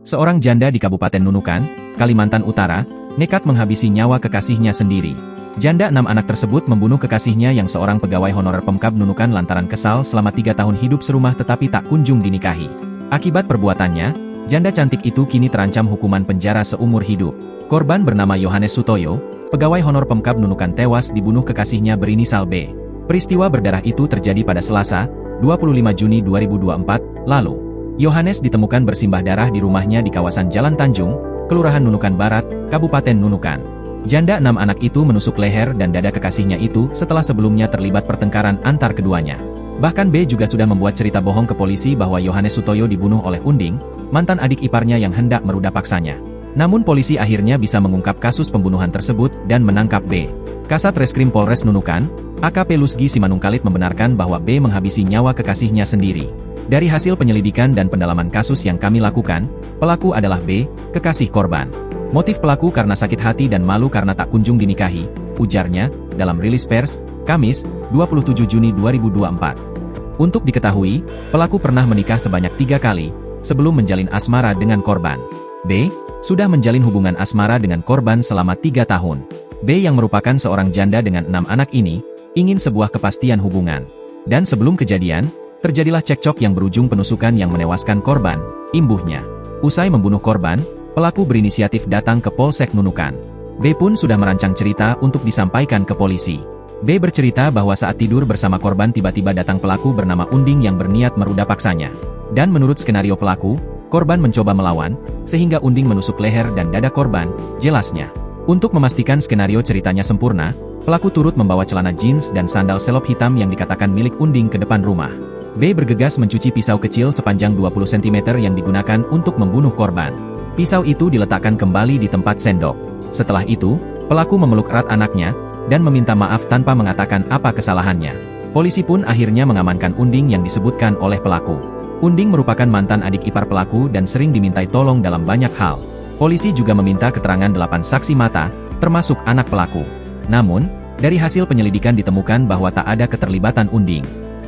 Seorang janda di Kabupaten Nunukan, Kalimantan Utara, nekat menghabisi nyawa kekasihnya sendiri. Janda 6 anak tersebut membunuh kekasihnya yang seorang pegawai honorer Pemkab Nunukan lantaran kesal selama 3 tahun hidup serumah tetapi tak kunjung dinikahi. Akibat perbuatannya, janda cantik itu kini terancam hukuman penjara seumur hidup. Korban bernama Yohanes Sutoyo, pegawai honor Pemkab Nunukan tewas dibunuh kekasihnya berinisial B. Peristiwa berdarah itu terjadi pada Selasa, 25 Juni 2024, lalu. Yohanes ditemukan bersimbah darah di rumahnya di kawasan Jalan Tanjung, Kelurahan Nunukan Barat, Kabupaten Nunukan. Janda 6 anak itu menusuk leher dan dada kekasihnya itu setelah sebelumnya terlibat pertengkaran antar keduanya. Bahkan B juga sudah membuat cerita bohong ke polisi bahwa Yohanes Sutoyo dibunuh oleh Unding, mantan adik iparnya yang hendak meruda paksanya. Namun polisi akhirnya bisa mengungkap kasus pembunuhan tersebut dan menangkap B. Kasat Reskrim Polres Nunukan, AKP Lusgi Simanungkalit membenarkan bahwa B menghabisi nyawa kekasihnya sendiri. Dari hasil penyelidikan dan pendalaman kasus yang kami lakukan, pelaku adalah B, kekasih korban. Motif pelaku karena sakit hati dan malu karena tak kunjung dinikahi, ujarnya, dalam rilis pers, Kamis, 27 Juni 2024. Untuk diketahui, pelaku pernah menikah sebanyak 3 kali, sebelum menjalin asmara dengan korban. B, sudah menjalin hubungan asmara dengan korban selama 3 tahun. B yang merupakan seorang janda dengan 6 anak ini, ingin sebuah kepastian hubungan. Dan sebelum kejadian, terjadilah cekcok yang berujung penusukan yang menewaskan korban, imbuhnya. Usai membunuh korban, pelaku berinisiatif datang ke Polsek Nunukan. B pun sudah merancang cerita untuk disampaikan ke polisi. B bercerita bahwa saat tidur bersama korban tiba-tiba datang pelaku bernama Unding yang berniat meruda paksanya. Dan menurut skenario pelaku, korban mencoba melawan, sehingga Unding menusuk leher dan dada korban, jelasnya. Untuk memastikan skenario ceritanya sempurna, pelaku turut membawa celana jeans dan sandal selop hitam yang dikatakan milik Unding ke depan rumah. B bergegas mencuci pisau kecil sepanjang 20 cm yang digunakan untuk membunuh korban. Pisau itu diletakkan kembali di tempat sendok. Setelah itu, pelaku memeluk erat anaknya, dan meminta maaf tanpa mengatakan apa kesalahannya. Polisi pun akhirnya mengamankan Unding yang disebutkan oleh pelaku. Unding merupakan mantan adik ipar pelaku dan sering dimintai tolong dalam banyak hal. Polisi juga meminta keterangan 8 saksi mata, termasuk anak pelaku. Namun, dari hasil penyelidikan ditemukan bahwa tak ada keterlibatan Unding.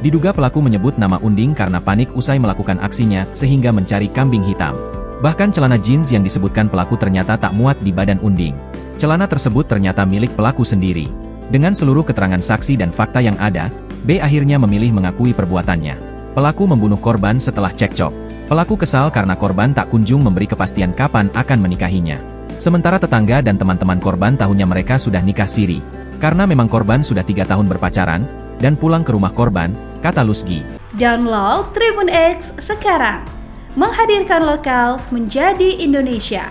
Diduga pelaku menyebut nama Unding karena panik usai melakukan aksinya sehingga mencari kambing hitam. Bahkan celana jeans yang disebutkan pelaku ternyata tak muat di badan Unding. Celana tersebut ternyata milik pelaku sendiri. Dengan seluruh keterangan saksi dan fakta yang ada, B akhirnya memilih mengakui perbuatannya. Pelaku membunuh korban setelah cekcok. Pelaku kesal karena korban tak kunjung memberi kepastian kapan akan menikahinya. Sementara tetangga dan teman-teman korban tahunya mereka sudah nikah siri. Karena memang korban sudah 3 tahun berpacaran, dan pulang ke rumah korban, kata Lusgi. Download Tribun X sekarang, menghadirkan lokal menjadi Indonesia.